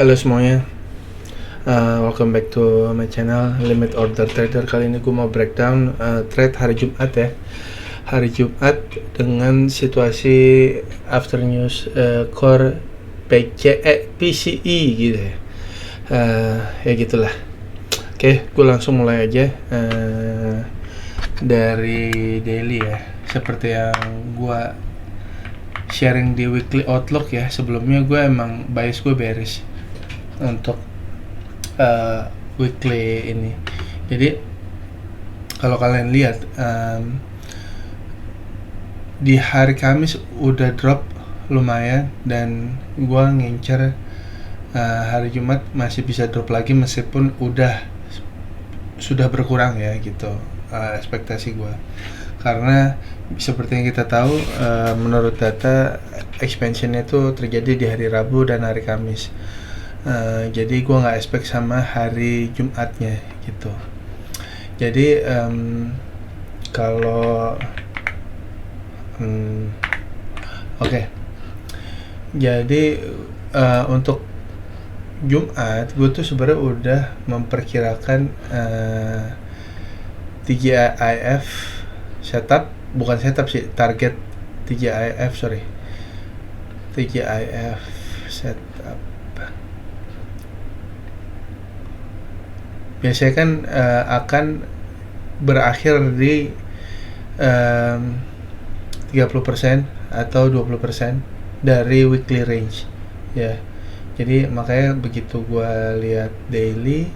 Halo semuanya, welcome back to my channel Limit Order Trader. Kali ini gue mau breakdown trade hari Jumat ya. Hari Jumat dengan situasi after news core PCE gitu ya. Ya gitulah. Oke, gue langsung mulai aja dari daily ya. Seperti yang gue sharing di weekly outlook ya. Sebelumnya gue emang bias gue bearish untuk weekly ini. Jadi kalau kalian lihat di hari Kamis udah drop lumayan dan gua ngincer hari Jumat masih bisa drop lagi meskipun sudah berkurang ya gitu ekspektasi gua. Karena seperti yang kita tahu menurut data expansion itu terjadi di hari Rabu dan hari Kamis. Jadi gue nggak expect sama hari Jumatnya gitu. Jadi kalau oke. Jadi untuk Jumat gue tuh sebenarnya udah memperkirakan TGIF setup, bukan setup sih, target TGIF setup. Biasanya kan akan berakhir di 30% atau 20% dari weekly range ya. Jadi makanya begitu gua lihat daily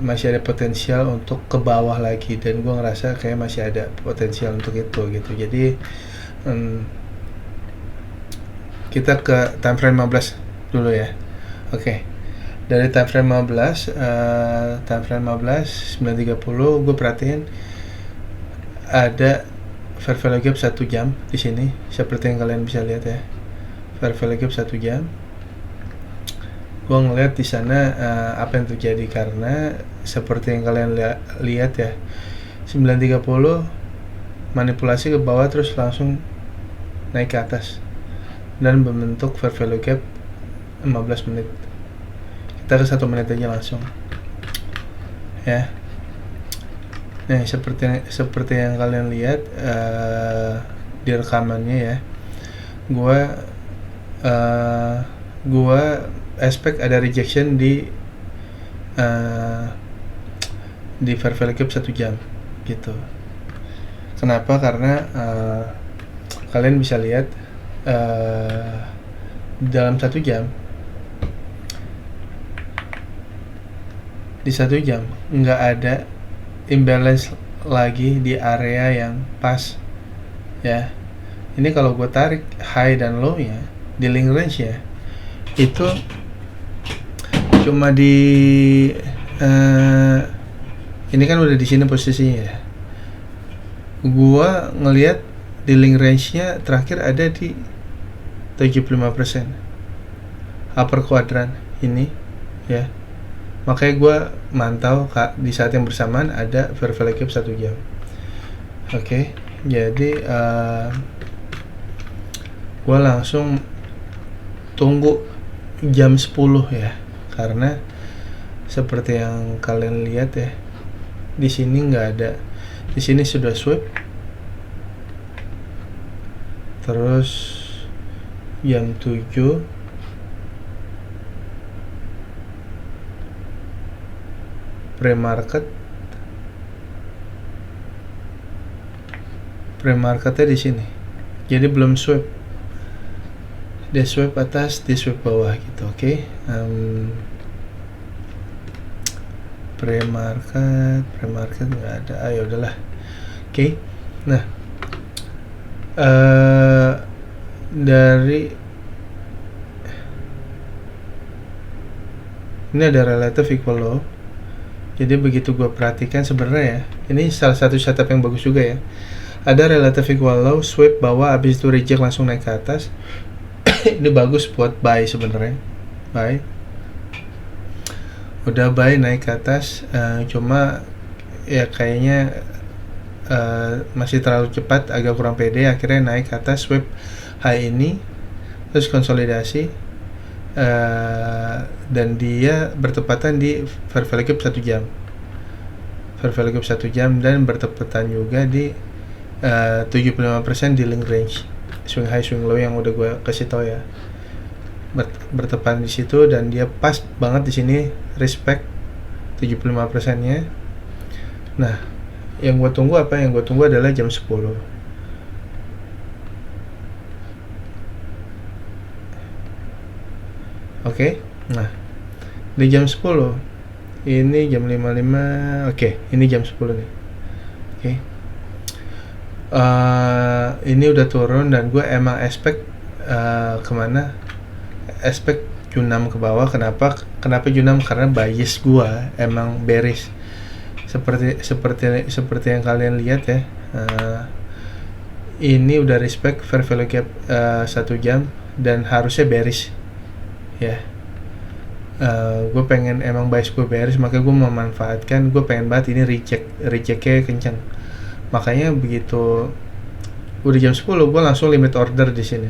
masih ada potensial untuk ke bawah lagi, dan gua ngerasa kayak masih ada potensial untuk itu gitu. Jadi kita ke time frame 15 dulu ya. Oke. Dari time frame 15 9.30 gue perhatiin ada fair value gap 1 jam di sini seperti yang kalian bisa lihat ya. Fair value gap 1 jam. Gue ngeliat di sana apa yang terjadi, karena seperti yang kalian lihat ya, 9.30 manipulasi ke bawah terus langsung naik ke atas dan membentuk fair value gap 15 menit. Kita ke 1 menit aja langsung ya. Nah seperti yang kalian lihat di rekamannya ya, gua expect ada rejection di fair value gap 1 jam gitu. Kenapa? Karena kalian bisa lihat dalam 1 jam, di 1 jam nggak ada imbalance lagi di area yang pas ya. Ini kalau gue tarik high dan low nya di link range ya, itu cuma di ini kan udah di sini posisinya ya. Gue ngelihat di link range nya terakhir ada di 75% upper quadrant ini ya. Makanya gue mantau di saat yang bersamaan ada fair value gap 1 jam. Oke, jadi gue langsung tunggu jam 10 ya, karena seperti yang kalian lihat ya, di sini nggak ada, di sini sudah sweep, terus jam 7 pre-marketnya di sini, jadi belum sweep, dia sweep atas, dia sweep bawah gitu. Oke. Pre-market nggak ada, ayo udahlah. Oke. Nah dari ini ada relative equal low. Jadi begitu gue perhatikan sebenarnya ya, ini salah satu setup yang bagus juga ya. Ada relative equal low, sweep bawah, habis itu reject langsung naik ke atas. Ini bagus buat buy sebenarnya. Buy. Udah buy naik ke atas, cuma ya kayaknya masih terlalu cepat, agak kurang pede, akhirnya naik ke atas, sweep high ini, terus konsolidasi, dan dia bertepatan di fair value gap 1 jam. Fair value gap 1 jam dan bertepatan juga di 75% di link range, swing high swing low yang udah gue kasih tau ya. Bertepatan di situ dan dia pas banget di sini, respect 75%-nya. Nah, yang gue tunggu apa? Yang gue tunggu adalah jam 10. Oke. Nah, di jam 10 ini jam 55. Oke, ini jam 10 nih. Oke. Ini udah turun dan gue emang expect kemana? Expect Junam ke bawah. Kenapa Junam? Karena bias gue emang bearish. Seperti yang kalian lihat ya. Ini udah respect fair value gap 1 jam dan harusnya bearish ya. Gue pengen emang bias gue bearish, makanya gue memanfaatkan. Gue pengen banget ini rejectnya kenceng, makanya begitu udah jam 10 gue langsung limit order di sini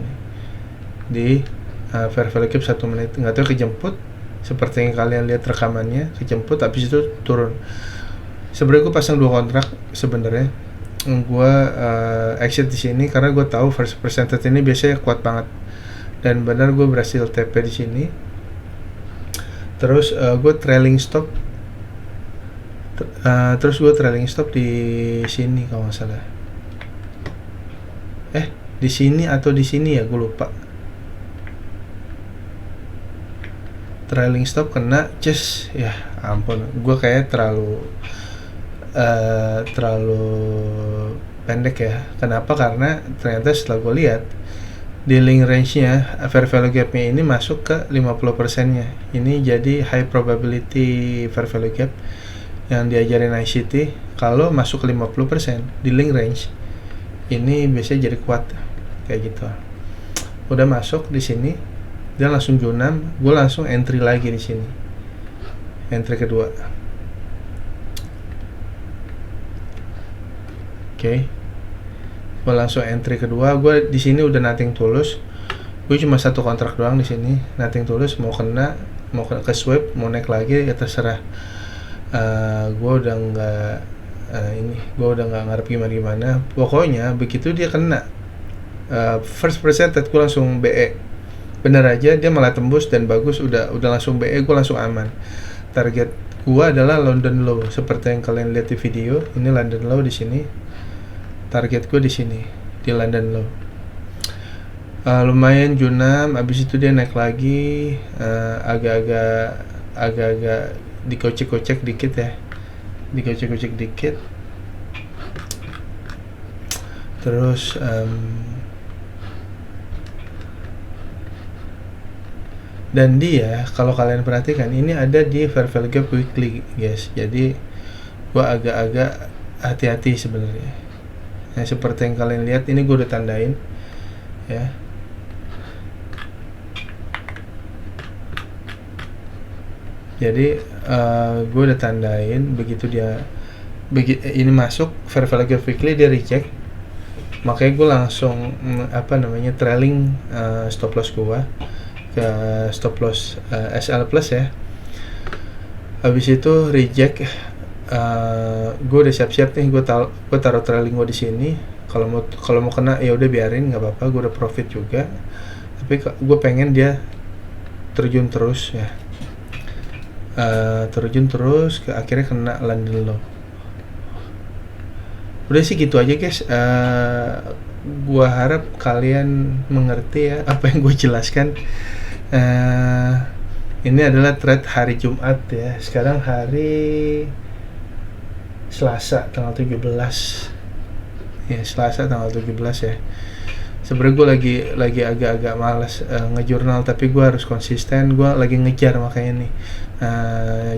di fair value gap 1 menit. Nggak tahu kejemput seperti yang kalian lihat rekamannya, kejemput habis itu turun. Sebenarnya gue pasang 2 kontrak sebenarnya. Gue exit di sini karena gue tahu first percentage ini biasanya kuat banget, dan benar gue berhasil TP di sini. Terus gue trailing stop. Terus gue trailing stop di sini kalau nggak salah. Di sini atau di sini ya, gue lupa. Trailing stop kena just ya ampun, gue kayak terlalu pendek ya. Kenapa? Karena ternyata setelah gue lihat di link range-nya fair value gap-nya ini masuk ke 50%-nya. Ini jadi high probability fair value gap yang diajarin ICT. Kalau masuk ke 50% di link range, ini biasanya jadi kuat kayak gitu. Udah masuk di sini, dia langsung Junam, gue langsung entry lagi di sini. Entry kedua. Oke. Gue langsung entry kedua. Gue di sini udah nothing tulus. Gue cuma 1 kontrak doang di sini, nothing tulus. Mau kena, mau ke swipe, mau naik lagi ya terserah. Gue udah nggak ngarep gimana. Pokoknya begitu dia kena first percentage, gue langsung BE. Bener aja dia malah tembus dan bagus. Udah langsung BE, gue langsung aman. Target gue adalah London low seperti yang kalian lihat di video. Ini London low di sini. Target gue di sini di London low. Lumayan Junam, abis itu dia naik lagi, agak-agak dikocek-kocek dikit ya, terus dan dia kalau kalian perhatikan ini ada di fair value gap weekly guys. Jadi gua agak-agak hati-hati sebenarnya. Nah, seperti yang kalian lihat ini gue udah tandain ya. Jadi gue udah tandain begitu dia ini masuk fair value gap weekly, dia reject. Makanya gue langsung trailing stop loss gue ke stop loss SL plus ya. Habis itu reject. Gue udah siap-siap nih, gue taruh trailing gue di sini. Kalau mau kena ya udah biarin, nggak apa-apa, gue udah profit juga. Tapi gue pengen dia terjun terus ya, terjun terus ke akhirnya kena London low. Udah sih gitu aja guys. Gue harap kalian mengerti ya apa yang gue jelaskan. Ini adalah trade hari Jumat ya. Sekarang hari Selasa tanggal 17 ya, Selasa tanggal 17 ya. Sebenarnya gue lagi agak-agak malas ngejurnal, tapi gue harus konsisten. Gue lagi ngejar makanya nih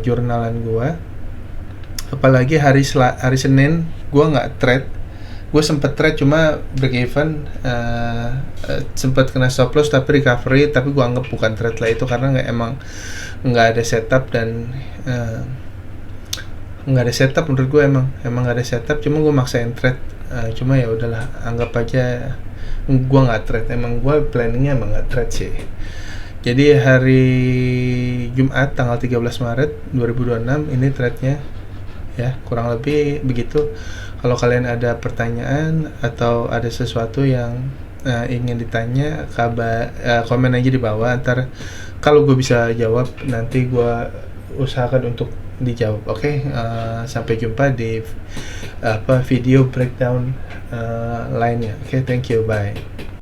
jurnalan gue. Apalagi hari Senin gue nggak trade. Gue sempet trade cuma break even, sempat kena stop loss tapi recovery, tapi gue anggap bukan trade lah itu karena nggak ada setup dan nggak ada setup. Menurut gue emang nggak ada setup, cuma gue maksain trade. Cuma ya udahlah, anggap aja gue nggak trade. Emang gue planningnya emang nggak trade sih. Jadi hari Jumat tanggal 13 Maret 2026 ini trade-nya ya, kurang lebih begitu. Kalau kalian ada pertanyaan atau ada sesuatu yang ingin ditanya, komen aja di bawah. Ntar kalau gue bisa jawab, nanti gue usahakan untuk dijawab. Oke, sampai jumpa di video breakdown lainnya. Oke, thank you, bye.